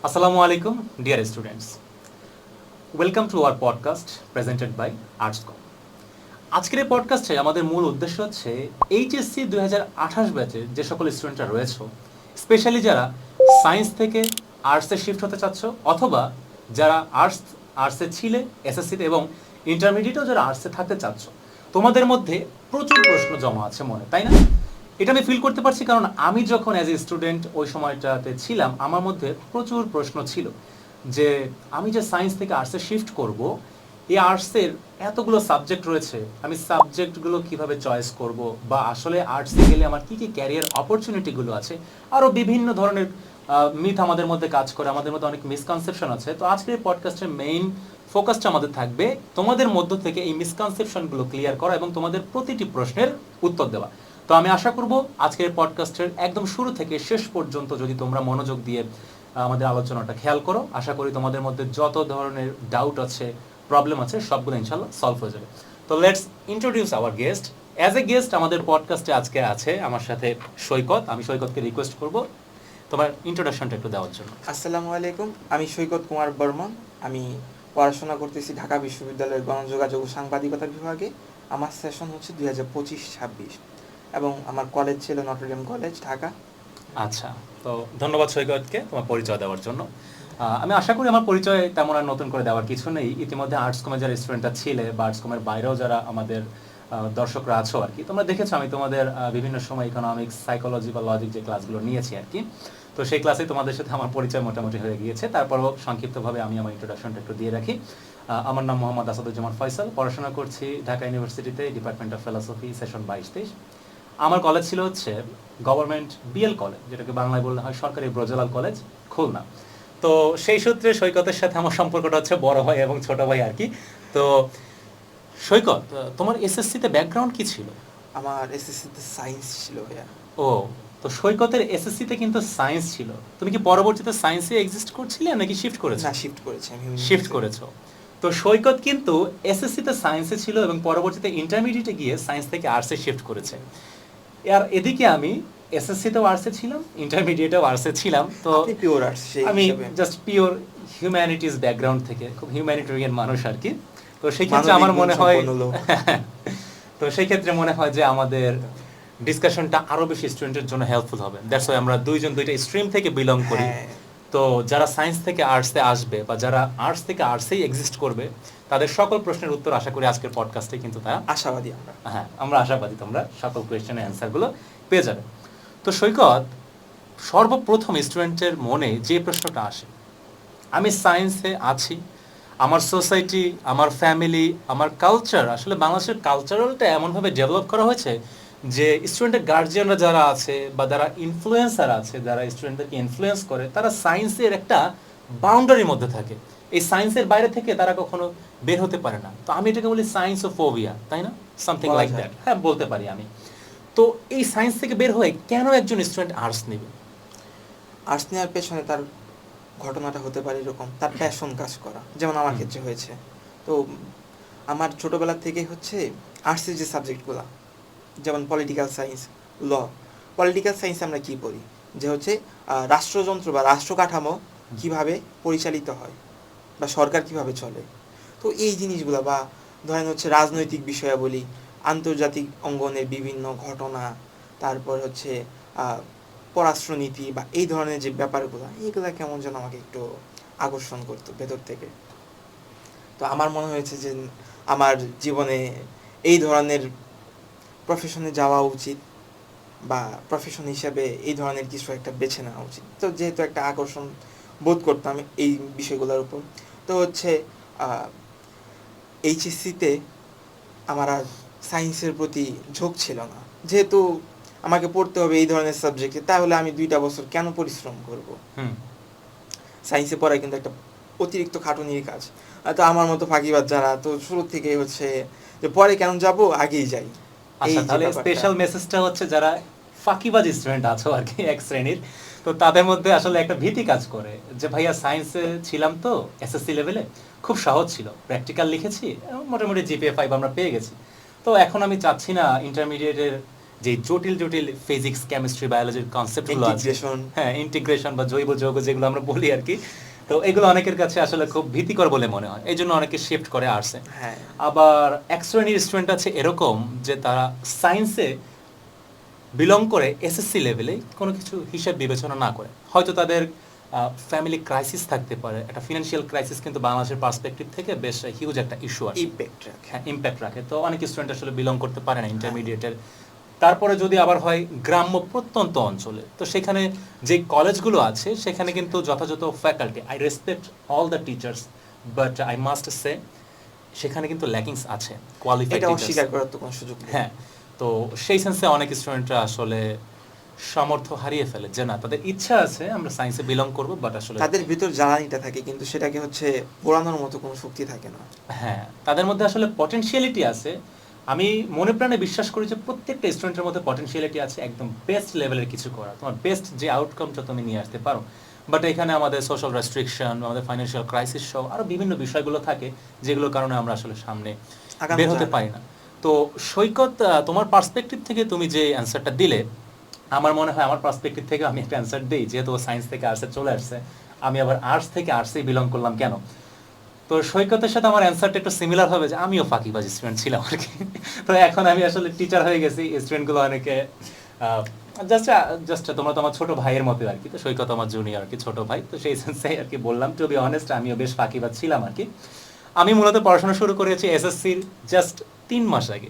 Assalamu alaikum, dear students. Welcome to our podcast presented by ArtsCom. আজকের এই পডকাস্টে আমাদের মূল উদ্দেশ্য হচ্ছে এইচএসসি 2028 ব্যাচের যে সকল স্টুডেন্টরা রয়েছে, স্পেশালি যারা সায়েন্স থেকে আর্টসে শিফট হতে চাচ্ছ, অথবা যারা আর্টসে ছিলে এসএসসিতে এবং ইন্টারমিডিয়েটেও যারা আর্টসে থাকতে চাচ্ছ, তোমাদের মধ্যে প্রচুর প্রশ্ন জমা আছে মনে, তাই না? এটা আমি ফিল করতে পারছি, কারণ আমি যখন অ্যাজ এ স্টুডেন্ট ওই সময়টাতে ছিলাম, আমার মধ্যে প্রচুর প্রশ্ন ছিল যে আমি যে সায়েন্স থেকে আর্টসে শিফট করব, এই আর্টসের এতগুলো সাবজেক্ট রয়েছে, আমি সাবজেক্টগুলো কিভাবে চয়েস করব, বা আসলে আর্টসে গেলে আমার কী কী ক্যারিয়ার অপরচুনিটিগুলো আছে, আরও বিভিন্ন ধরনের মিথ আমাদের মধ্যে কাজ করে, আমাদের মধ্যে অনেক মিসকনসেপশন আছে। তো আজকের এই পডকাস্টের মেইন ফোকাসটা আমাদের থাকবে তোমাদের মধ্য থেকে এই মিসকনসেপশনগুলো ক্লিয়ার করা এবং তোমাদের প্রতিটি প্রশ্নের উত্তর দেওয়া। তো আমি আশা করব আজকের পডকাস্টের একদম শুরু থেকে শেষ পর্যন্ত যদি তোমরা মনোযোগ দিয়ে আমাদের আলোচনাটা খেয়াল করো, আশা করি তোমাদের মধ্যে যত ধরনের ডাউট আছে, প্রবলেম আছে, সবগুলো ইনশাল্লাহ সলভ হয়ে যাবে। তো let's introduce hour guest. As a guest আমাদের পডকাস্টে আজকে আছে আমার সাথে সৈকত। আমি সৈকতকে রিকোয়েস্ট করব তোমার ইন্ট্রোডাকশনটা একটু দেওয়ার জন্য। আসসালামু আলাইকুম, আমি সৈকত কুমার বর্মন। আমি পড়াশোনা করতেছি ঢাকা বিশ্ববিদ্যালয়ের গণযোগাযোগ ও সাংবাদিকতা বিভাগে। আমার সেশন হচ্ছে 2025-26 এবং আমার কলেজ ছিল নটরডেম কলেজ, ঢাকা। আচ্ছা, তো ধন্যবাদ সৈকতকে তোমার পরিচয় দেওয়ার জন্য। আমি আশা করি আমার পরিচয় তেমন আর নতুন করে দেওয়ার কিছু নেই। ইতিমধ্যে আর্টস কমের যারা স্টুডেন্টরা ছিলে বা আর্টস কমের বাইরেও যারা আমাদের দর্শকরা আছো আর কি, তোমরা দেখেছো আমি তোমাদের বিভিন্ন সময় ইকোনমিক্স, সাইকোলজি বা লজিক যে ক্লাসগুলো নিয়েছি আর কি, তো সেই ক্লাসে তোমাদের সাথে আমার পরিচয় মোটামুটি হয়ে গিয়েছে। তারপরও সংক্ষিপ্তভাবে আমি আমার ইন্ট্রোডাকশনটা একটু দিয়ে রাখি। আমার নাম মোহাম্মদ আসাদুজ্জামান ফয়সাল, পড়াশোনা করছি ঢাকা ইউনিভার্সিটিতে, ডিপার্টমেন্ট অফ ফিলসফি, সেশন 22-23। আমার কলেজ ছিল হচ্ছে গভর্নমেন্ট বিএল কলেজ, যেটাকে বাংলায় বললে হয় সরকারি ব্রজলাল কলেজ, খুলনা। তো সেই সূত্রে সৈকতের সাথে আমার সম্পর্কটা হচ্ছে বড় ভাই এবং ছোট ভাই আর কি। তো সৈকত, তোমার এসএসসিতে ব্যাকগ্রাউন্ড কি ছিল? আমার এসএসসিতে সায়েন্স ছিল ভাইয়া। ও, তো সৈকতের এসএসসিতে কিন্তু সায়েন্স ছিল। তুমি কি পরবর্তীতে সায়েন্সে এক্সিস্ট করছিলে নাকি শিফট করেছো? না, শিফট করেছি আমি। শিফট করেছো। তো সৈকত কিন্তু এসএসসিতে সায়েন্সে ছিল এবং পরবর্তীতে ইন্টারমিডিয়েটে গিয়ে সায়েন্স থেকে আর্টসে শিফট করেছে। আর এদিকে আমি এসএসসিতেও আর্টসে ছিলাম, ইন্টারমিডিয়েটেও আর্টসে ছিলাম। তো পিওর আর্টস, আমি জাস্ট পিওর হিউম্যানিটিস ব্যাকগ্রাউন্ড থেকে, খুব হিউম্যানিটেরিয়ান মানুষ আর কি। তো সেই ক্ষেত্রে আমার মনে হয় তো সেই ক্ষেত্রে মনে হয় যে আমাদের ডিসকাশনটা আরো বেশি স্টুডেন্টের জন্য হেল্পফুল হবে। দ্যাটস ওয়াই আমরা দুইটা স্ট্রিম থেকে বিলং করি। তো যারা সায়েন্স থেকে আর্টসে আসবে বা যারা আর্টস থেকে আর্টসেই এক্সিস্ট করবে, তাদের সকল প্রশ্নের উত্তর আশা করি আজকের পডকাস্টে কিন্তু তারা আশাবাদী আমরা। হ্যাঁ, আমরা আশাবাদী তোমরা সকল কোয়েশ্চেনের অ্যান্সারগুলো পেয়ে যাবে। তো সৈকত, সর্বপ্রথম স্টুডেন্টের মনে যে প্রশ্নটা আসে, আমি সায়েন্সে আছি, আমার সোসাইটি, আমার ফ্যামিলি, আমার কালচার, আসলে বাংলাদেশের কালচারালটা এমনভাবে ডেভেলপ করা হয়েছে যে স্টুডেন্টের গার্জিয়ানরা যারা আছে বা যারা ইনফ্লুয়েন্সার আছে, যারা স্টুডেন্টদেরকে ইনফ্লুয়েন্স করে, তারা সায়েন্সের একটা বাউন্ডারির মধ্যে থাকে। এই সায়েন্সের বাইরে থেকে তারা কখনো বের হতে পারে না। তো আমি এটাকে বলি সায়েন্স ও ফোবিয়া, তাই না? সামথিং লাইক দ্যাট, হ্যাঁ বলতে পারি আমি। তো এই সায়েন্স থেকে বের হয়ে কেন একজন স্টুডেন্ট আর্টস নেবে? আর্টস নেওয়ার পেছনে তার ঘটনাটা হতে পারে এরকম, তার প্যাশন কাজ করা, যেমন আমার ক্ষেত্রে হয়েছে। তো আমার ছোটোবেলা থেকে হচ্ছে আর্টসের যে সাবজেক্টগুলো, যেমন পলিটিক্যাল সায়েন্স, ল। পলিটিক্যাল সায়েন্স আমরা কী পড়ি, যে হচ্ছে রাষ্ট্রযন্ত্র বা রাষ্ট্র কাঠামো কীভাবে পরিচালিত হয় বা সরকার কীভাবে চলে। তো এই জিনিসগুলো, বা ধরেন হচ্ছে রাজনৈতিক বিষয়াবলী, আন্তর্জাতিক অঙ্গনের বিভিন্ন ঘটনা, তারপর হচ্ছে পররাষ্ট্রনীতি বা এই ধরনের যে ব্যাপারগুলো, এইগুলো কেমন যেন আমাকে একটু আকর্ষণ করতো ভেতর থেকে। তো আমার মনে হয়েছে যে আমার জীবনে এই ধরনের প্রফেশনে যাওয়া উচিত, বা প্রফেশন হিসাবে এই ধরনের কিছু একটা বেছে নেওয়া উচিত। তো যেহেতু একটা আকর্ষণ বোধ করতাম এই বিষয়গুলোর উপর, তো হচ্ছে এইচএসসিতে আমার আর সায়েন্সের প্রতি ঝোঁক ছিল না। যেহেতু আমাকে পড়তে হবে এই ধরনের সাবজেক্টে, তাহলে আমি 2টা বছর কেন পরিশ্রম করব? সায়েন্সে পড়া কিন্তু একটা অতিরিক্ত খাটুনির কাজ। তো আমার মতো ফাঁকিবাজ যারা, তো শুরু থেকে হচ্ছে যে পরে কেন যাব, আগেই যাই। আচ্ছা, তাহলে স্পেশাল মেসেজটা হচ্ছে যারা ফাঁকিবাজ স্টুডেন্ট আছো আর কি এক শ্রেণীর, তো তাদের মধ্যে আসলে একটা ভীতি কাজ করে যে ভাইয়া সায়েন্সে ছিলাম তো এসএসসি লেভেলে, খুব সহজ ছিল, প্র্যাকটিক্যাল লিখেছি, মোটামুটি জিপিএ 5 আমরা পেয়ে গেছি। তো এখন আমি চাচ্ছি না ইন্টারমিডিয়েটের যে জটিল জটিল ফিজিক্স কেমিস্ট্রি বায়োলজির কনসেপ্টগুলো আছে, ইন্টিগ্রেশন, হ্যাঁ ইন্টিগ্রেশন বা জৈব যৌগ যেগুলো আমরা বলি আর কি, তো এগুলো অনেকের কাছে আসলে খুব ভীতিকর বলে মনে হয়, এই জন্য অনেকে শিফট করে আর্টসে। হ্যাঁ আবার এক শ্রেণীর স্টুডেন্ট আছে এরকম যে তারা সায়েন্সে বিলং করে এসএসসি লেভেলে কোনো কিছু হিসাব বিবেচনা না করে, হয়তো তাদের ফ্যামিলি ক্রাইসিস থাকতে পারে, একটা ফিনান্সিয়াল ক্রাইসিস কিন্তু বাংলাদেশের পার্সপেক্টিভ থেকে বেশ হিউজ একটা ইস্যু আর ইম্প্যাক্ট রাখে। হ্যাঁ ইম্প্যাক্ট রাখে। তো অনেক স্টুডেন্ট আসলে বিলং করতে পারে না ইন্টারমিডিয়েটের। তারপরে যদি আবার হয় গ্রাম্য প্রত্যন্ত অঞ্চলে, তো সেখানে যে কলেজগুলো আছে সেখানে কিন্তু যথাযথ faculty, I respect all the teachers, but I must say সেখানে কিন্তু ল্যাকিংস আছে কোয়ালিফাইড এটা টিচার্স। অস্বীকার করার তো কোনো সুযোগ নেই। হ্যাঁ, তো সেই সেন্সে অনেক স্টুডেন্টরা আসলে সামর্থ্য হারিয়ে ফেলে যে না তাদের ইচ্ছা আছে আমরা সায়েন্সে বিলং করব, বাট আসলে তাদের ভিতর জ্বালানিটা থাকে কিন্তু সেটাকে হচ্ছে পোড়ানোর মতো কোনো শক্তি থাকে না। হ্যাঁ তাদের মধ্যে আসলে পটেনশিয়ালিটি আছে। আমি মনে প্রাণে বিশ্বাস করি যে প্রত্যেকটা স্টুডেন্টের মধ্যে পটেনশিয়ালিটি আছে একদম বেস্ট লেভেলের কিছু করা, তোমার বেস্ট যে আউটকামটা তুমি নিয়ে আসতে পারো। বাট এখানে আমাদের সোশ্যাল রেস্ট্রিকশন, আমাদের ফাইন্যান্সিয়াল ক্রাইসিস সহ আরও বিভিন্ন বিষয়গুলো থাকে যেগুলোর কারণে আমরা আসলে সামনে আগানো বের হতে যায় না। পারি না। তো সৈকত, তোমার পার্সপেক্টিভ থেকে তুমি যে অ্যান্সারটা দিলে, আমার মনে হয় আমার পার্সপেক্টিভ থেকে আমি একটা অ্যান্সার দিই, যেহেতু সায়েন্স থেকে আর্টসে চলে আসছে, আমি আবার আর্টস থেকে আর্টসেই বিলং করলাম কেন। তো সৈকতের সাথে আমার অ্যান্সারটা একটু সিমিলার হবে যে আমিও ফাঁকিবাজ স্টুডেন্ট ছিলাম আর কি। তো এখন আমি আসলে টিচার হয়ে গেছি, স্টুডেন্টগুলো অনেকে জাস্ট জাস্ট তোমরা তো আমার ছোট ভাইয়ের মতো আর কি, তো সৈকত আমার জুনিয়র আর কি, ছোট ভাই, তো সেই সেন্সে আর কি বললাম। টু বি অনেস্ট আমিও বেশ ফাঁকিবাজ ছিলাম আর কি। আমি মূলত পড়াশোনা শুরু করেছি এসএসসির জাস্ট 3 মাস আগে।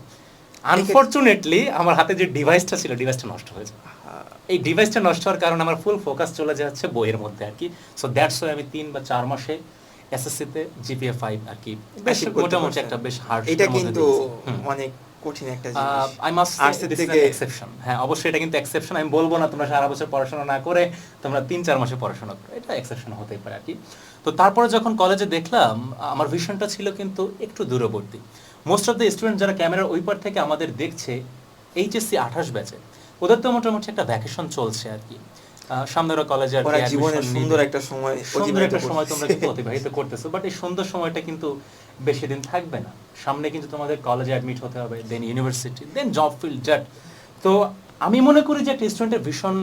আনফরচুনেটলি আমার হাতে যে ডিভাইসটা ছিল ডিভাইসটা নষ্ট হয়েছে। এই ডিভাইসটা নষ্ট হওয়ার কারণে আমার ফুল ফোকাস চলে যাচ্ছে বইয়ের মধ্যে আর কি। সো দ্যাটস ওয়াই আমি 3 বা 4 মাসে এসএসসিতে জিপিএ 5 আর কি বেশ মোটামুটি একটা বেশ হার্ড। এটা কিন্তু অনেক কঠিন একটা জিনিস। I must arts say this is থেকে অ্যান এক্সেপশন। হ্যাঁ অবশ্যই এটা কিন্তু এক্সেপশন। আমি বলবো না তোমরা সারা বছর পড়াশোনা না করে তোমরা 3-4 মাসে পড়াশোনা করো, এটা এক্সেপশন হতেই পারে আর কি। তো তারপরে যখন কলেজে দেখলাম আমার ভিশনটা ছিল কিন্তু একটু দূরবর্তী। মোস্ট অফ দ্য স্টুডেন্ট যারা ক্যামেরার ওই পার থেকে আমাদের দেখছে এইচএসসি 28 ব্যাচে, ওদের তো মোটামুটি একটা ভ্যাকেশন চলছে আর কি, সামনের কলেজে আর ওরা কি জীবনের admission সুন্দর নিবে। একটা সময় সুন্দর একটা সময় তোমরা করতেছে। কিন্তু অতিবাহিত করতেছো, বাট এই সুন্দর সময়টা কিন্তু বেশি দিন থাকবে না। সামনে কিন্তু তোমাদের কলেজে অ্যাডমিট হতে হবে, then university, then job field that. তো আমি মনে করি যে একটা স্টুডেন্টের ভীষণ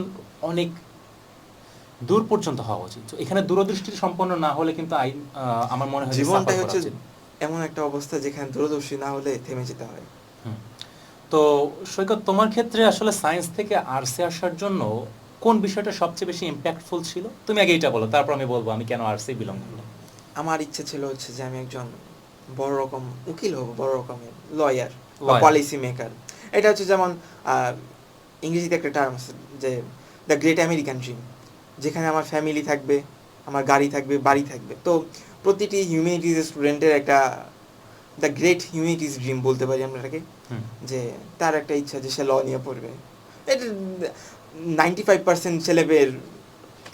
অনেক দূর পর্যন্ত হওয়া উচিত। তো এখানে দূরদৃষ্টি সম্পন্ন না হলে কিন্তু আমার মনে হয় যে জীবনটাই suffer করা হচ্ছে উচিত। এমন একটা অবস্থা যেখানে দূরদর্শী না হলে থেমে যেতে হয়। হুম। তো সৈকত, তোমার ক্ষেত্রে আসলে সায়েন্স থেকে আর্টসে আসার জন্য কোন বিষয়টা সবচেয়ে বেশি ইম্প্যাক্টফুল ছিল? তুমি আগে এইটা বলো, তারপর আমি বলবো আমি কেন আর্টসে বিলং করলাম। আমার ইচ্ছে ছিল হচ্ছে যে আমি একজন বড় রকম উকিল হব, বড় রকমের লয়ার বা Lawyer. Policy maker. এটা হচ্ছে যেমন ইংরেজিতে একটা টার্ম আছে যে দ্য গ্রেট আমেরিকান ড্রিম, যেখানে আমার ফ্যামিলি থাকবে, আমার গাড়ি থাকবে, বাড়ি থাকবে। তো প্রতিটি হিউম্যানিটিজ স্টুডেন্টের একটা দ্য গ্রেট হিউম্যানিটিজ ড্রিম বলতে পারি আমরা এটাকে, হুম। যে তার একটা ইচ্ছা যে সে ল নিয়ে পড়বে। এটা 95% ছেলেমেয়ের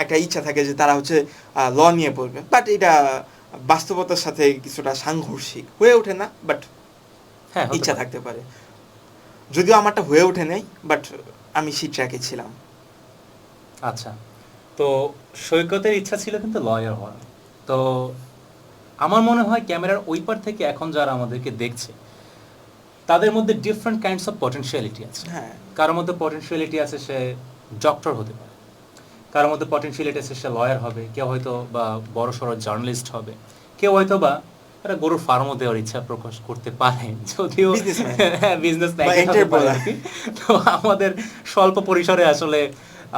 একটা ইচ্ছা থাকে যে তারা হচ্ছে ল নিয়ে পড়বে, বাট এটা বাস্তবতার সাথে কিছুটা সাংঘর্ষিক হয়ে ওঠে না, বাট হ্যাঁ হতে ইচ্ছা পারে। থাকতে পারে। যদিও আমারটা হয়ে ওঠে নাই, বাট আমি সেই ট্র্যাকে ছিলাম। আচ্ছা, তো সৈকতের ইচ্ছা ছিল কিন্তু লয়ার হওয়ার। তো আমার মনে হয় ক্যামেরার ওই পার থেকে এখন যারা আমাদেরকে দেখছে তাদের মধ্যে ডিফারেন্ট কাইন্ডস অফ পটেনশিয়ালিটি আছে। হ্যাঁ, কারোর মধ্যে পটেনশিয়ালিটি আছে সে ডক্টর হতে পারে, কারোর মধ্যে পটেনশিয়ালিটি আছে সে লয়ার হবে, কেউ হয়তো বা বড় সড়ো জার্নালিস্ট হবে, কেউ হয়তো বা একটা গরুর ফার্মও দেওয়ার ইচ্ছা প্রকাশ করতে পারে, যদিও Businessman বিজনেস বা entrepreneur। তো আমাদের স্বল্প পরিসরে আসলে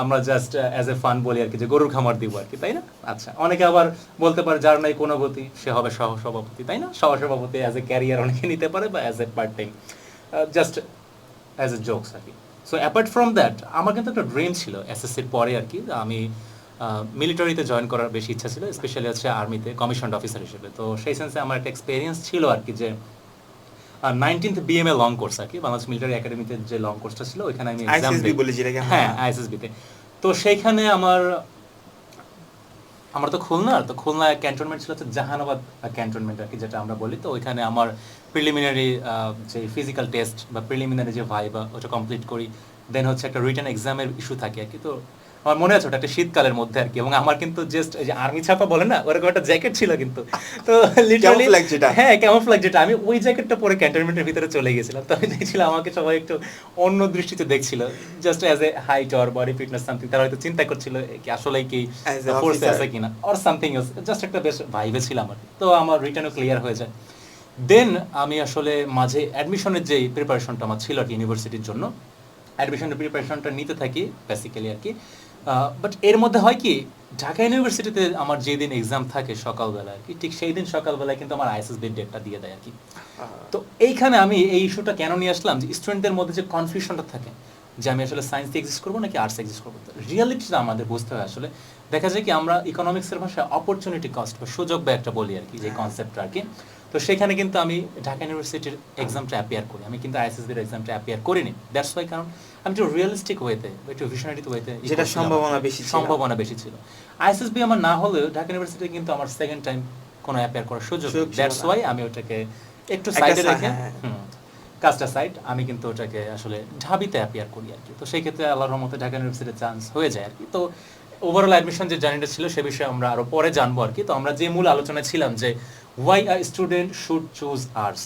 আমরা জাস্ট অ্যাজ এ ফান বলি আর কি যে গরুর খামার দিব আর কি, তাই না? আচ্ছা, অনেকে আবার বলতে পারে যার নাই কোনো গতি সে হবে সহসভাপতি, তাই না? সহসভাপতি অ্যাজ এ ক্যারিয়ার অনেকে নিতে পারে বা as a part time, just as a jokes আর কি। সো অ্যাপার্ট ফ্রম দ্যাট আমার কিন্তু একটা ড্রিম ছিল এসএসসির পরে আর কি, আমি মিলিটারিতে জয়েন করার বেশি ইচ্ছা ছিল, স্পেশালি হচ্ছে আর্মিতে কমিশনড অফিসার হিসেবে। তো সেই সেন্সে আমার একটা এক্সপিরিয়েন্স ছিল আর কি যে 19th বিএমএ লং কোর্স আর কি, বাংলাদেশ মিলিটারি একাডেমিতে যে লং কোর্সটা ছিল ওইখানে আমি এক্সাম আইসিএসবি দিই। বলে যেটাকে আমরা। হ্যাঁ আইএসএসবিতে। তো সেইখানে আমার তো খুলনা, তো খুলনা ক্যান্টনমেন্ট ছিল হচ্ছে জাহানাবাদ ক্যান্টনমেন্ট আর কি, যেটা আমরা বলি। তো ওইখানে আমার প্রিলিমিনারি যে ফিজিক্যাল টেস্ট বা প্রিলিমিনারি যে ভাইবা ওটা কমপ্লিট করি, দেন হচ্ছে একটা রিটেন এক্সামের ইস্যু থাকে আর কি। তো আমার মনে আছে ওটা একটা শীতকালের মধ্যে আর কি, এবং আমার কিন্তু জাস্ট এই যে আর্মি ছাপা বলে না ওরকম একটা জ্যাকেট ছিল কিন্তু, তো লিটারালি Camouflage যেটা। হ্যাঁ ক্যামোফ্লেজ যেটা, আমি ওই জ্যাকেটটা পরে ক্যান্টনমেন্টের ভিতরে চলে গেছিলাম। তো আমি দেখছিলাম আমাকে সবাই একটু অন্য দৃষ্টিতে দেখছিল, just as A height or body fitness something, তারা হয়তো চিন্তা করছিল কি আসলে কি As a ফোর্সে officer। আছে কিনা অর সামথিং এলস, জাস্ট একটা বেশ ভাইবে ছিলাম আর কি। তো আমার রিটার্নও ক্লিয়ার হয়ে যায়। দেন আমি আসলে মাঝে অ্যাডমিশনের যে প্রিপারেশনটা আমার ছিল আর কি ইউনিভার্সিটির জন্য, অ্যাডমিশনের প্রিপারেশনটা নিতে থাকি বেসিক্যালি আর কি। বাট এর মধ্যে হয় কি, ঢাকা ইউনিভার্সিটিতে আমার যেদিন এক্সাম থাকে সকালবেলা আর কি, ঠিক সেই দিন সকালবেলায় কিন্তু আমার আইএসএসবির ডেটটা দিয়ে দেয় আর কি। তো এইখানে আমি এই ইস্যুটা কেন নিয়ে আসলাম, যে স্টুডেন্টদের মধ্যে যে কনফিউশনটা থাকে যে আমি আসলে সায়েন্স দিয়ে এক্সিস্ট করবো নাকি আর্টস এক্সিস্ট করবো, রিয়ালিটিটা আমাদের বুঝতে হয় আসলে। দেখা যায় কি আমরা ইকোনমিক্সের ভাষায় অপরচুনিটি কস্ট বা সুযোগ বা একটা বলি আর কি, যে কনসেপ্টটা আর কি। তো সেখানে কিন্তু আমি ঢাকা ইউনিভার্সিটির এক্সামটা অ্যাপিয়ার করি, আমি কিন্তু আইএসএসবির এক্সামটা অ্যাপিয়ার করিনি। দ্যাটস ওয়াই, কারণ আমি একটু রিয়েলিস্টিক ওয়েতে, একটু ভিশনারি ওয়েতে, যেটা সম্ভাবনা বেশি ছিল। সম্ভাবনা বেশি ছিল। আইএসএসবি আমার না হলেও ঢাকা ইউনিভার্সিটি কিন্তু আমার সেকেন্ড টাইম কোনো অ্যাপিয়ার করার সুযোগ, সুযোগ ছিল দ্যাটস না। ওয়াই আমি ওটাকে একটু একটা সাইডে সা- রেখে হ্যাঁ। কাজটা সাইড, আমি কিন্তু ওটাকে আসলে ঢাবিতে অ্যাপিয়ার করি আর কি। তো সেই ক্ষেত্রে আল্লাহর রহমতে ঢাকা ইউনিভার্সিটির চান্স হয়ে যায় আর কি। তো ওভারঅল অ্যাডমিশন যে জার্নিটা ছিল সে বিষয়ে আমরা আরো পরে জানবো আর কি। তো আমরা যে মূল আলোচনায় ছিলাম যে why a student should choose arts,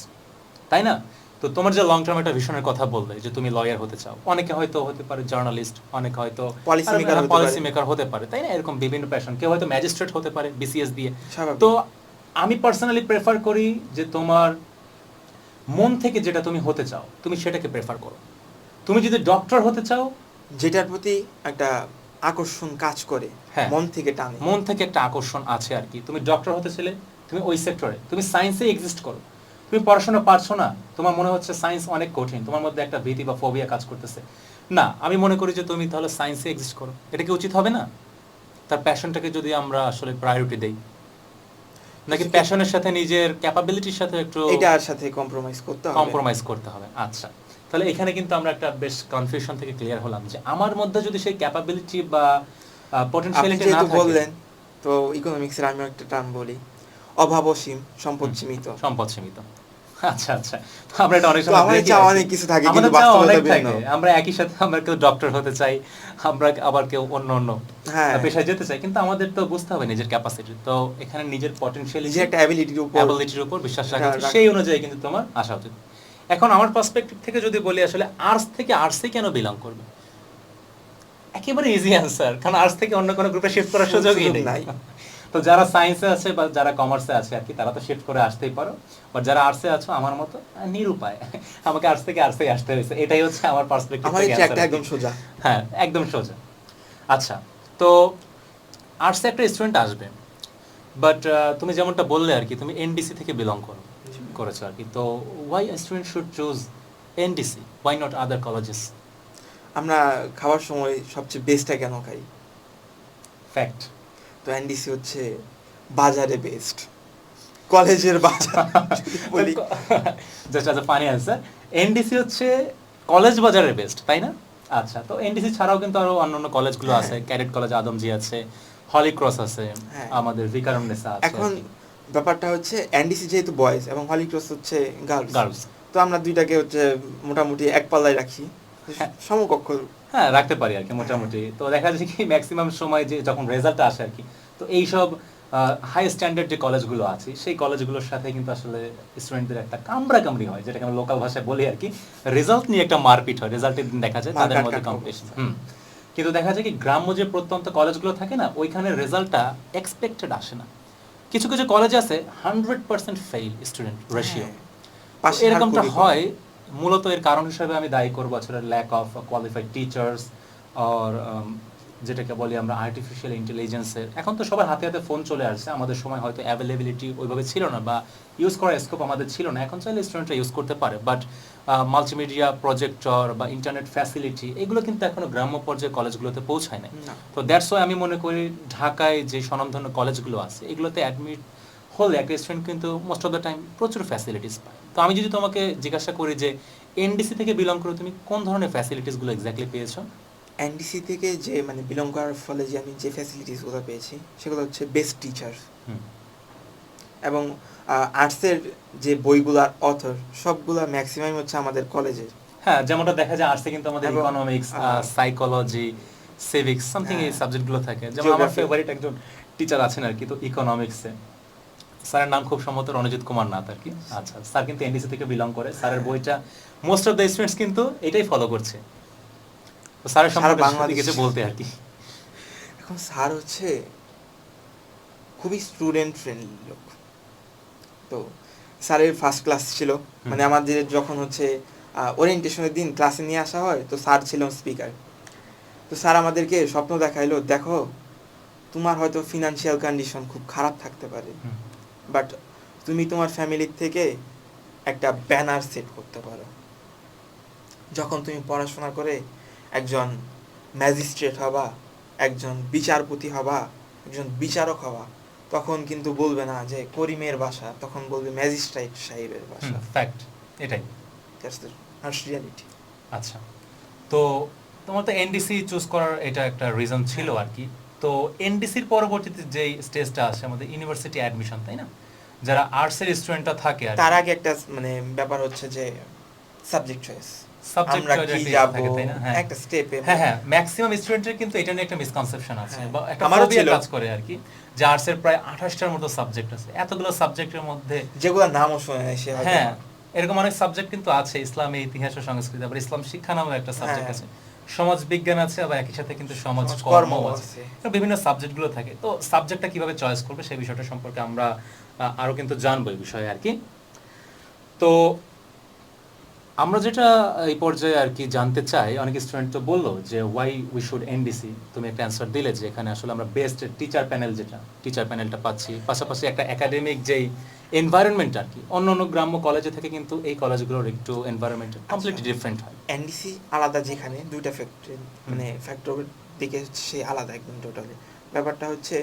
তাই না? তো তোমার যে লং টার্ম একটা ভিশনের কথা বললে যে তুমি লয়ার হতে চাও, অনেকে হয়তো হতে পারে জার্নালিস্ট, অনেকে হয়তো Policy maker হতে পলিসি পারে। মেকার হতে পারে, তাই না? এরকম বিভিন্ন প্যাশন, কেউ হয়তো ম্যাজিস্ট্রেট হতে পারে বিসিএস দিয়ে। স্বাভাবিক। তো আমি পার্সোনালি প্রেফার করি যে তোমার মন থেকে যেটা তুমি হতে চাও তুমি সেটাকে প্রেফার করো। তুমি যদি ডক্টর হতে চাও, যেটার প্রতি একটা আকর্ষণ কাজ করে, হ্যাঁ, মন থেকে টানে। মন থেকে একটা আকর্ষণ আছে আর কি, তুমি ডক্টর হতে চাইলে তুমি ওই সেক্টরে, তুমি সায়েন্সে এক্সিস্ট করো। তুমি পড়াশোনা পারছো না, তোমার মনে হচ্ছে সায়েন্স অনেক কঠিন, তোমার মধ্যে একটা ভীতি বা ফোবিয়া কাজ করতেছে, না আমি মনে করি যে তুমি তাহলে সায়েন্সে এক্সিস্ট করো। এটা কি উচিত হবে না? তার প্যাশনটাকে যদি আমরা আসলে প্রায়োরিটি দেই, নাকি প্যাশনের সাথে নিজের ক্যাপাবিলিটির সাথে একটু এটার সাথে কম্প্রোমাইজ করতে হবে। কম্প্রোমাইজ করতে হবে? আচ্ছা, তাহলে এখানে কিন্তু আমরা একটা বেশ কনফিউশন থেকে ক্লিয়ার হলাম যে আমার মধ্যে যদি সেই ক্যাপাবিলিটি বা আপনি পটেনশিয়ালিটি না যেহেতু থাকে, বললেন, তো ইকোনমিক্সের আমি একটা টার্ম বলি, অভাবসীম সম্পদ সীমিত। সম্পদ সীমিত। আচ্ছা আচ্ছা, তো আমরা এটা অনেক তো সময় আমাদের দেখি চাওয়া আর কি। অনেক কিছু থাকে, আমাদের কিন্তু চাওয়া বাস্তবতা অনেক ভিন্ন। থাকে, আমরা একই সাথে আমরা কেউ ডক্টর হতে চাই, আমরা আবার কেউ অন্য অন্য হ্যাঁ। পেশায় যেতে চাই, কিন্তু আমাদের তো বুঝতে হবে নিজের ক্যাপাসিটি। তো এখানে নিজের পটেনশিয়ালিটি, নিজের একটা অ্যাবিলিটির উপর অ্যাবিলিটির উপর বিশ্বাস রাখা উচিত, রাখা- সেই অনুযায়ী কিন্তু তোমার আসা উচিত। এখন আমার পার্সপেক্টিভ থেকে যদি বলি, আসলে আর্টস থেকে আর্টসে কেন বিলং করবে, একেবারে ইজি অ্যান্সার, কারণ আর্টস থেকে অন্য কোনো গ্রুপে শিফট করার সুযোগই সুযোগ নেই। নাই। তো যারা সায়েন্সে আছে বা যারা কমার্সে আছে আর কি, তারা তো শিফট করে আসতেই পারো, বাট যারা আর্টসে আছো আমার মতো নিরুপায়, আমাকে আর্টস থেকে আর্টসে আসতে হয়েছে, এটাই হচ্ছে আমার পার্সপেক্টিভ আমার থেকে ট্র্যাকটা answer আর কি। একদম সোজা। হ্যাঁ, একদম সোজা। আচ্ছা, তো আর্টসে একটা স্টুডেন্ট আসবে, বাট তুমি যেমনটা বললে আর কি, তুমি এনডিসি থেকে বিলং করেছো আর কি। তো why student should choose NDC, why not other colleges? আমরা খাওয়ার সময় সবচেয়ে বেস্টটা কেন খাই? ফ্যাক্ট। তো এনডিসি হচ্ছে বাজারে বেস্ট, কলেজের বাজার যদি বলি। Just as a funny answer, NDC হচ্ছে কলেজ বাজারের বেস্ট, তাই না? আচ্ছা, তো এনডিসি ছাড়াও কিন্তু আরো অন্যান্য কলেজগুলো আছে, ক্যাডেট কলেজ আদমজি আছে, হলি ক্রস আছে, হ্যাঁ। আমাদের ভিকারুন্নেসা আছে। এখন ব্যাপারটা হচ্ছে এনডিসি যেহেতু বয়েজ এবং হলি ক্রস হচ্ছে গার্লস, গার্লস, তো আমরা দুইটাকে হচ্ছে মোটামুটি এক পাল্লায় রাখি, হ্যাঁ। সমকক্ষ। হ্যাঁ, রাখতে পারি আর কি মোটামুটি। তো দেখা যাচ্ছে কি ম্যাক্সিমাম সময় যে যখন রেজাল্ট আসে আর কি, তো এইসব হাই স্ট্যান্ডার্ড যে কলেজগুলো আছে সেই কলেজগুলোর সাথে কিন্তু আসলে স্টুডেন্টদের একটা কামড়াকামড়ি হয়, যেটাকে আমরা লোকাল ভাষায় বলি আর কি, রেজাল্ট নিয়ে একটা মারপিট হয়, রেজাল্টের দিন দেখা যায় তাদের মধ্যে কম্পিটিশন। কিন্তু দেখা যায় কি গ্রাম্য যে প্রত্যন্ত কলেজগুলো থাকে না, ওইখানে রেজাল্টটা এক্সপেক্টেড আসে না। কিছু কিছু কলেজ আছে 100% ফেইল স্টুডেন্ট রেশিও, এরকমটা হয়। মূলত এর কারণ হিসেবে আমি দায়ী করবো আসলে ল্যাক অফ কোয়ালিফাইড টিচার্স, আর যেটাকে বলি আমরা আর্টিফিশিয়াল ইন্টেলিজেন্সের। এখন তো সবার হাতে হাতে ফোন চলে আসছে, আমাদের সময় হয়তো অ্যাভেলেবিলিটি ওইভাবে ছিল না বা ইউজ করার স্কোপ আমাদের ছিল না, এখন চাইলে স্টুডেন্টরা ইউজ করতে পারে। বাট মাল্টিমিডিয়া প্রজেক্টর বা ইন্টারনেট ফ্যাসিলিটি এগুলো কিন্তু এখনো গ্রাম্য পর্যায়ে কলেজগুলোতে পৌঁছায় না। তো দ্যাটস ওয়াই আমি মনে করি ঢাকায় যে স্বনামধন্য কলেজগুলো আছে এগুলোতে অ্যাডমিট হলে একটা স্টুডেন্ট কিন্তু মোস্ট অফ দ্য টাইম প্রচুর ফ্যাসিলিটিস পায়। তো আমি যদি তোমাকে জিজ্ঞাসা করি যে এনডিসি থেকে বিলং করে তুমি কোন ধরনের ফ্যাসিলিটিসগুলো এক্স্যাক্টলি পেয়েছো? এনডিসি থেকে যে মানে বিলং করার ফলে যে আমি যে ফ্যাসিলিটিসগুলো পেয়েছি সেগুলো হচ্ছে বেস্ট টিচার, এবং আর্টসের যে বইগুলার অথর সবগুলা ম্যাক্সিমাম হচ্ছে আমাদের কলেজের। হ্যাঁ, যেমনটা দেখা যায় আর্টসে কিন্তু আমাদের এবং, ইকোনমিক্স, সাইকোলজি, সিভিক্স সামথিং এই হ্যাঁ। সাবজেক্টগুলো থাকে। যেমন আমার Geography। ফেভারিট একজন টিচার আছেন আর কি, তো ইকোনমিক্সে স্যারের নাম খুব সম্ভবত রণজিৎ কুমার নাথ আর কি। আচ্ছা, স্যার কিন্তু এনডিসি থেকে বিলং করে, স্যারের হ্যাঁ। বইটা মোস্ট অফ দ্য স্টুডেন্টস কিন্তু এটাই ফলো করছে। তো স্যারের সারা সম্পর্কে যদি বাংলাদেশ কিছু বলতে আর কি। এখন স্যার হচ্ছে খুবই স্টুডেন্ট ফ্রেন্ডলি লোক। তো স্যারের ফার্স্ট ক্লাস ছিল, মানে আমাদের যখন হচ্ছে ওরিয়েন্টেশনের দিন ক্লাসে নিয়ে আসা হয়, তো স্যার ছিলেন স্পিকার। তো স্যার আমাদেরকে স্বপ্ন দেখাইলো, দেখো তোমার হয়তো ফিনান্সিয়াল কন্ডিশন খুব খারাপ থাকতে পারে, বাট তুমি তোমার ফ্যামিলির থেকে একটা ব্যানার সেট করতে পারো। যখন তুমি পড়াশোনা করে একজন ম্যাজিস্ট্রেট হবা, একজন বিচারপতি হবা, একজন বিচারক হবা, তখন কিন্তু বলবে না যে করিমের বাসা, তখন বলবে ম্যাজিস্ট্রেট সাহেবের বাসা। ফ্যাক্ট, এটাই। That's the harsh reality. আচ্ছা, তো তোমার তো এনডিসি চুজ করার এটা একটা রিজন ছিল আর কি। তো এনডিসির পরবর্তীতে যে স্টেজটা আসে আমাদের ইউনিভার্সিটি অ্যাডমিশন, তাই না? যারা আর্টসের স্টুডেন্টরা থাকে আর তার আগে একটা মানে ব্যাপার হচ্ছে যে সাবজেক্ট চয়েস, সাবজেক্ট আমরা চয়েস কি একটা যাব, থাকে, তাই না? হ্যাঁ একটা স্টেপে। হ্যাঁ হ্যাঁ, ম্যাক্সিমাম স্টুডেন্টের কিন্তু এটা নিয়ে একটা মিসকনসেপশন আছে, হ্যাঁ, বা একটা আমারও ফোবিয়া ছিল। কাজ করে আর কি, যে আর্টসের প্রায় 28টার মতো সাবজেক্ট আছে, এতগুলো সাবজেক্টের মধ্যে যেগুলো নামও শুনে নাই সে হয়তো। হ্যাঁ এরকম অনেক সাবজেক্ট কিন্তু আছে, ইসলামী ইতিহাস ও সংস্কৃতি, আবার ইসলাম শিক্ষা নামেও একটা সাবজেক্ট হ্যাঁ। আছে, সমাজ বিজ্ঞান আছে, আবার একই সাথে কিন্তু সমাজ সমাজ কর্ম কর্মও আছে, আছে। এরকম বিভিন্ন সাবজেক্টগুলো থাকে। তো সাবজেক্টটা কিভাবে চয়েস করবে সেই বিষয়টা সম্পর্কে আমরা আরো কিন্তু জানবো এই বিষয়ে আর কি। তো আমরা যেটা এই পর্যায়ে আর কি জানতে চাই, অনেক স্টুডেন্ট তো বললো যে ওয়াই উই শুড এনডিসি, তুমি একটা অ্যান্সার দিলে যে এখানে আসলে আমরা বেস্ট টিচার প্যানেল, যেটা টিচার প্যানেলটা পাচ্ছি, পাশাপাশি একটা একাডেমিক যেই এনভায়রনমেন্ট আর কি, অন্য অন্য গ্রাম্য কলেজে থেকে কিন্তু এই কলেজগুলোর একটু এনভায়রনমেন্ট কমপ্লিটলি ডিফারেন্ট হয়। এনডিসি আলাদা, যেখানে দুইটা ফ্যাক্টর, মানে ফ্যাক্টর দিকে হচ্ছে সেই আলাদা একদম টোটালি। ব্যাপারটা হচ্ছে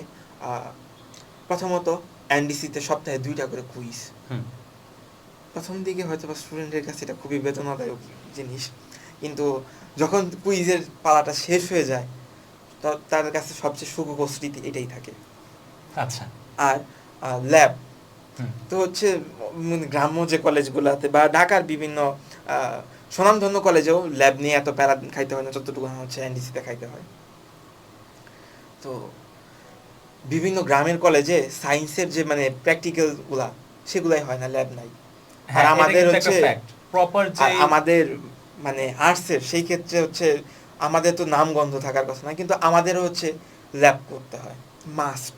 প্রথমত এনডিসিতে সপ্তাহে 2টা করে কুইজ। প্রথম দিকে হয়তো বা স্টুডেন্টের কাছে এটা খুবই বেদনাদায়ক জিনিস, কিন্তু যখন কুইজের পালাটা শেষ হয়ে যায়, তো তাদের কাছে সবচেয়ে সুখকর স্মৃতি এটাই থাকে। আচ্ছা, আর ল্যাব তো হচ্ছে গ্রাম্য যে কলেজগুলোতে বা ঢাকার বিভিন্ন স্বনামধন্য কলেজেও ল্যাব নিয়ে এত প্যারা খাইতে হয় না যতটুকু হচ্ছে এনডিসিতে খাইতে হয়। তো বিভিন্ন গ্রামের কলেজে সায়েন্সের যে মানে প্র্যাকটিক্যালগুলা সেগুলাই হয় না, ল্যাব নাই। আর আমাদের হচ্ছে প্রপার যে আমাদের মানে আর্টসের সেই ক্ষেত্রে হচ্ছে আমাদের তো নামগন্ধ থাকার কথা না, কিন্তু আমাদেরও হচ্ছে ল্যাব করতে হয়, মাস্ট।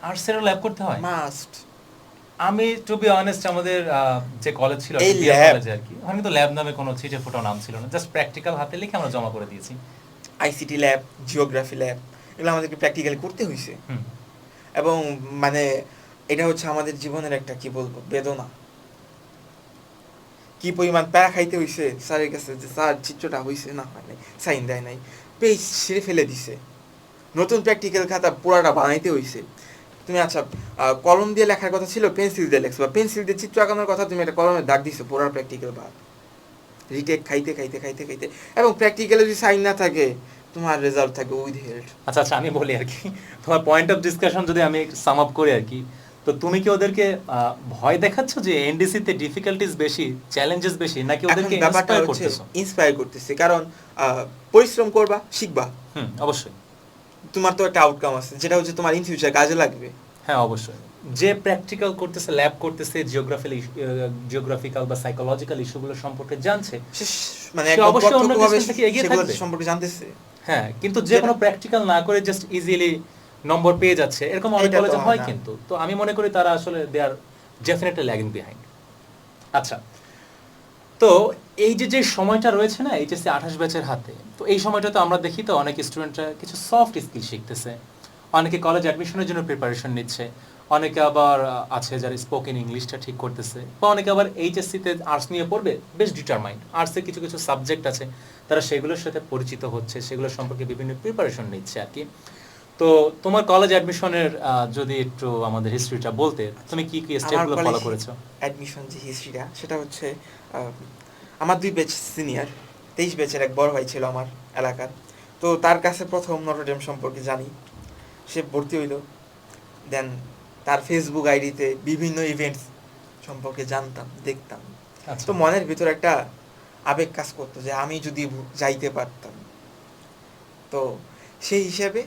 আর্টসেরও ল্যাব করতে হয়, মাস্ট। আমি টু বি অনেস্ট আমাদের যে কলেজ ছিল এই বিএম ল্যাব, কলেজে আর কি, ওখানে তো ল্যাব নামে কোনো ছিটে ফোটা নাম ছিল না, জাস্ট প্র্যাকটিক্যাল হাতে লিখে আমরা জমা করে দিয়েছি। আইসিটি ল্যাব, জিওগ্রাফি ল্যাব, এগুলো আমাদেরকে প্র্যাকটিক্যালি করতে হয়েছে। এবং মানে এটা হচ্ছে আমাদের জীবনের একটা কি বলবো বেদনা, কি পরিমাণ প্যারা খাইতে হয়েছে স্যারের কাছে যে স্যার চিত্রটা হয়েছে না হয় নাই, সাইন দেয় নাই, পেজ ছিঁড়ে ফেলে দিছে, নতুন প্র্যাকটিক্যাল খাতা পুরাটা বানাইতে হয়েছে। তুমি আচ্ছা কলম দিয়ে লেখার কথা ছিল পেন্সিল দিয়ে লেখছো, বা পেন্সিল দিয়ে চিত্র আঁকানোর কথা তুমি একটা কলমে দাগ দিছো, পুরা প্র্যাকটিক্যাল বাদ, রিটেক খাইতে খাইতে খাইতে খাইতে। এবং প্র্যাকটিক্যালে যদি সাইন না থাকে তোমার রেজাল্ট থাকবে উইথ হেল্ড। আচ্ছা আচ্ছা, আমি বলি আর কি, তোমার পয়েন্ট অফ ডিসকাশন যদি আমি সাম আপ করি আর কি, তো তুমি কি ওদেরকে ভয় দেখাচ্ছ যে এনডিসি তে ডিফিকাল্টিজ বেশি, চ্যালেঞ্জেস বেশি, নাকি ওদেরকে ব্যাপারটা ইন্সপায়ার হচ্ছে করতেছো? ইন্সপায়ার করতেছে, কারণ পরিশ্রম করবা, শিখবা, অবশ্যই। তোমার তো একটা আউটকাম আছে যেটা হচ্ছে তোমার ইন ফিউচার কাজে লাগবে। হ্যাঁ অবশ্যই, যে প্র্যাকটিক্যাল করতেছে, ল্যাব করতেছে, জিওগ্রাফিক্যাল বা সাইকোলজিক্যাল ইস্যুগুলো সম্পর্কে জানছে, মানে সে একদম অবশ্যই অন্য প্রত্যক্ষভাবে ডিসিপ্লিন থেকে এগিয়ে সেগুলো থাকবে। সম্পর্কে জানতেছে। হ্যাঁ, কিন্তু যে কোনো প্র্যাকটিক্যাল না করে জাস্ট ইজিলি নম্বর পেয়ে যাচ্ছে, এরকম অনেক এটা তো কলেজে হয় না। কিন্তু। তো আমি মনে করি তারা আসলে দে আর ডেফিনেটলি ল্যাগিং বিহাইন্ড। আচ্ছা, তো এই যে যে সময়টা রয়েছে না এইচএসসি 28 ব্যাচের হাতে, তো এই সময়টাতে আমরা দেখি তো অনেক স্টুডেন্টরা কিছু সফট স্কিল শিখতেছে, অনেকে কলেজ অ্যাডমিশনের জন্য প্রিপারেশন নিচ্ছে, অনেকে আবার আছে যারা স্পোকেন ইংলিশটা ঠিক করতেছে, বা অনেকে আবার এইচএসসিতে আর্টস নিয়ে পড়বে, বেশ ডিটারমাইন্ড, আর্টসের কিছু কিছু সাবজেক্ট আছে তারা সেগুলোর সাথে পরিচিত হচ্ছে, সেগুলো সম্পর্কে বিভিন্ন প্রিপারেশন নিচ্ছে আর কি। তো তোমার কলেজ অ্যাডমিশনের যদি একটু আমাদের হিস্ট্রিটা বলতে, তুমি কি কি স্টেপগুলো ফলো করেছো? অ্যাডমিশন যে হিস্ট্রিটা সেটা হচ্ছে আমার 2 ব্যাচ সিনিয়র 23 ব্যাচের এক বড় ভাই ছিল আমার এলাকার, তো তার কাছে প্রথম নটরডেম সম্পর্কে জানি, সে ভর্তি হইল, দেন তার ফেসবুক আইডিতে বিভিন্ন ইভেন্টস সম্পর্কে জানতাম, দেখতাম। তো মনের ভিতর একটা আবেগ কাজ করতো যে আমি যদি যাইতে পারতাম। তো সেই হিসাবে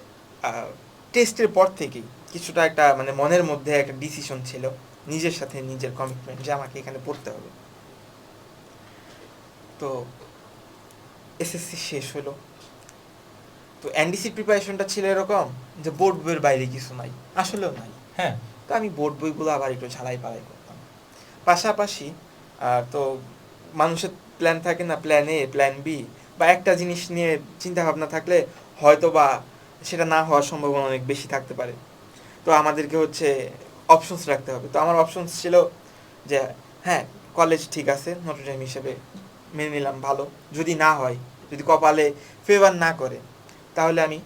টেস্টের পর থেকেই কিছুটা একটা মানে মনের মধ্যে একটা ডিসিশন ছিল, নিজের সাথে নিজের কমিটমেন্ট যে আমাকে এখানে পড়তে হবে। তো এসএসসি শেষ হলো, তো এনডিসি প্রিপারেশনটা ছিল এরকম যে বোর্ড বইয়ের বাইরে কিছু নাই, আসলেও নাই। হ্যাঁ, তো আমি বোর্ড বইগুলো আবার একটু ঝালাই পালাই করতাম। পাশাপাশি তো মানুষের প্ল্যান থাকে না, প্ল্যান এ, প্ল্যান বি, বা একটা জিনিস নিয়ে চিন্তা ভাবনা থাকলে হয়তো বা সেটা না হওয়ার সম্ভাবনা অনেক বেশি থাকতে পারে। তো আমাদেরকে হচ্ছে অপশনস রাখতে হবে। তো আমার অপশনস ছিল যে হ্যাঁ, কলেজ ঠিক আছে, নটরডেম হিসেবে মেনে নিলাম, ভালো। যদি না হয়, যদি কপালে ফেভার না করে, তাহলে আমি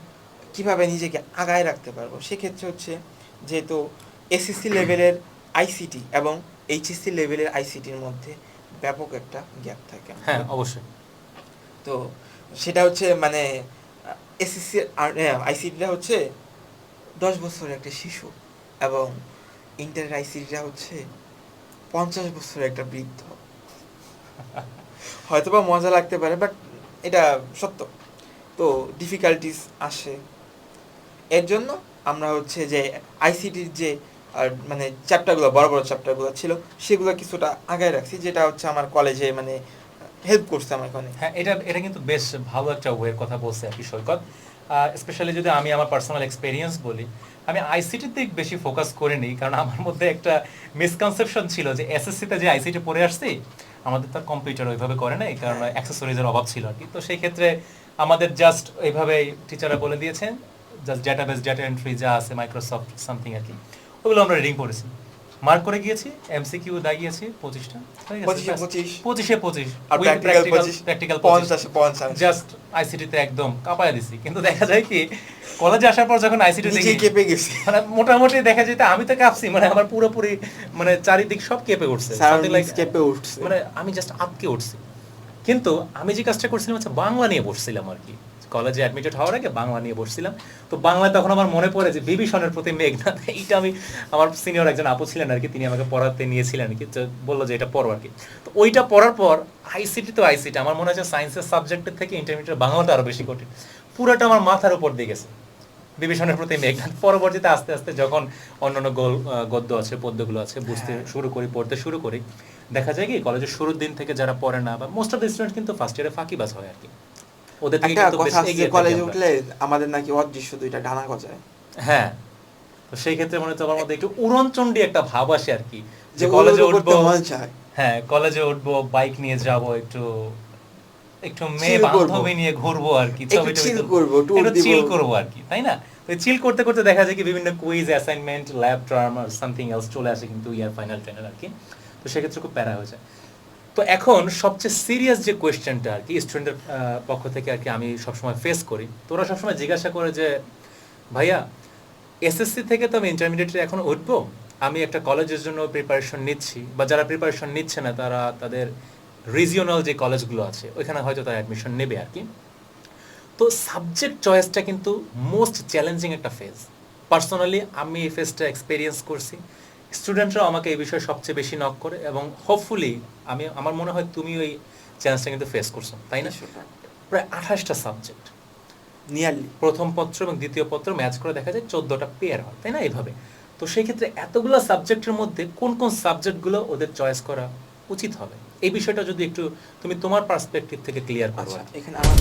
কিভাবে নিজেকে আগায় রাখতে পারবো, সেক্ষেত্রে হচ্ছে যেহেতু এসএসসি লেভেলের আইসিটি এবং এইচএসসি লেভেলের আইসিটির মধ্যে ব্যাপক একটা গ্যাপ থাকে। হ্যাঁ, অবশ্যই। তো সেটা হচ্ছে মানে এসএসসি আইসিটিটা হচ্ছে 10 বছরের একটা শিশু, এবং ইন্টারের আইসিটিটা হচ্ছে 50 বছরের একটা বৃদ্ধ। হয়তোবা মজা লাগতে পারে, বাট এটা সত্য। তো ডিফিকাল্টিস আসে। এর জন্য আমরা হচ্ছে যে আইসিটির যে মানে চ্যাপ্টারগুলো, বড় বড় চ্যাপ্টারগুলো ছিল, সেগুলো কিছুটা আগায় রাখছি, যেটা হচ্ছে আমার কলেজে মানে হেল্প করছে আমার অনেক। হ্যাঁ, এটা কিন্তু বেশ ভালো একটা ওয়ের কথা বলছে আর কি সৈকত। স্পেশালি যদি আমি আমার পার্সোনাল এক্সপেরিয়েন্স বলি, আমি আইসিটিতে বেশি ফোকাস করিনি, কারণ আমার মধ্যে একটা মিসকনসেপশন ছিল যে এসএসসিতে যে আইসিটি পড়ে আসছি, আমাদের তো কম্পিউটার ওইভাবে করে নাই, কারণ অ্যাক্সেসরিজের অভাব ছিল আর কি। তো সেই ক্ষেত্রে আমাদের জাস্ট ওইভাবে টিচাররা বলে দিয়েছেন, জাস্ট ডাটাবেস, ডাটা এন্ট্রি যা আছে, মাইক্রোসফট সামথিং আর কি, ওগুলো আমরা রিডিং করেছি, মার্ক করে গিয়েছি, এমসিকিউ দাগিয়েছি 25টা, 25 আর প্র্যাকটিক্যাল 50 জাস্ট আইসিটিতে একদম কাঁপায় দিছি। কিন্তু দেখা যায় কি, কলেজে আসার পর যখন আইসিটি দেখি, কেঁপে গেছি, মানে মোটামুটি দেখা যেত আমি তো কাঁপছি, মানে আমার পুরোপুরি মানে চারিদিক সব কেঁপে উঠছে, কেঁপে উঠছে, মানে আমি জাস্ট আটকে উঠছি। কিন্তু আমি যে কাজটা করছিলাম হচ্ছে বাংলা নিয়ে বসছিলাম আর কি, কলেজে অ্যাডমিটেড হওয়ার আগে বাংলা নিয়ে বসছিলাম। তো বাংলায় তখন আমার মনে পড়ে যে বিভীষণের প্রতি মেঘনাদ, এইটা আমি, আমার সিনিয়র একজন আপু ছিলেন আর কি, তিনি আমাকে পড়াতে নিয়েছিলেন আর কি, বললো যে এটা পড়ো আর কি। তো ওইটা পড়ার পর আইসিটি, তো আইসিটি আমার মনে হচ্ছে সায়েন্সের সাবজেক্টের থেকে ইন্টারমিডিয়েট বাংলাটা আরো বেশি কঠিন, পুরোটা আমার মাথার উপর দিয়ে গেছে বিভীষণের প্রতি মেঘনাদ। পরবর্তীতে আস্তে আস্তে যখন অন্যান্য গদ্য আছে, পদ্যগুলো আছে, বুঝতে শুরু করি, পড়তে শুরু করি, দেখা যায় কি কলেজের শুরুর দিন থেকে যারা পড়ে না, বা মোস্ট অফ দ্য স্টুডেন্ট কিন্তু ফার্স্ট ইয়ারে ফাঁকিবাজ হয় আর কি, ওদের থেকে একটা কিন্তু কথা বেশ আছে যে এগিয়ে কলেজে থাকি উঠলে আমাদের নাকি অদৃশ্য দুইটা ডানা গজায়। হ্যাঁ, তো সেই ক্ষেত্রে মনে হচ্ছে আমার মধ্যে একটু উড়নচণ্ডী একটা ভাব আসে আর কি, যে কলেজে উঠবো, হ্যাঁ কলেজে উঠবো, বাইক নিয়ে যাব, একটু একটু মেয়ে বান্ধবী নিয়ে ঘুরবো আর কি, ছবি টবি তুলবো, একটু চিল করবো আর কি, তাই না? তো চিল করতে করতে দেখা যায় কি বিভিন্ন কুইজ, অ্যাসাইনমেন্ট, ল্যাব টার্ম আর সামথিং এলস চলে আসে কিন্তু ইয়ার ফাইনাল ফাইনাল আর কি। তো সেক্ষেত্রে খুব প্যারা হয়ে যায়। তো এখন সবচেয়ে সিরিয়াস যে কোয়েশ্চেনটা আর কি স্টুডেন্টের পক্ষ থেকে আর কি আমি সবসময় ফেস করি, তোরা সবসময় জিজ্ঞাসা করে যে ভাইয়া এসএসসি থেকে তো আমি ইন্টারমিডিয়েটে এখন উঠবো, আমি একটা কলেজের জন্য প্রিপারেশন নিচ্ছি, বা যারা প্রিপারেশন নিচ্ছে না তারা তাদের রিজিওনাল যে কলেজগুলো আছে ওইখানে হয়তো তারা অ্যাডমিশন নেবে আর কি। তো সাবজেক্ট চয়েসটা কিন্তু মোস্ট চ্যালেঞ্জিং একটা ফেজ। পার্সোনালি আমি এই ফেজটা এক্সপিরিয়েন্স করছি, স্টুডেন্টরাও আমাকে এই বিষয়ে সবচেয়ে বেশি নক করে, এবং হোপফুলি আমার মনে হয় তুমি ওই চ্যালেঞ্জটা কিন্তু ফেস করছো, তাই না? প্রায় 28টা সাবজেক্ট নিয়ারলি, প্রথম পত্র এবং দ্বিতীয় পত্র ম্যাচ করে দেখা যায় 14টা পেয়ার হয়, তাই না? এইভাবে। তো সেই ক্ষেত্রে এতগুলো সাবজেক্টের মধ্যে কোন কোন সাবজেক্টগুলো ওদের চয়েস করা উচিত হবে, এই বিষয়টা যদি একটু তুমি তোমার পার্সপেক্টিভ থেকে ক্লিয়ার করো। এখানে আমার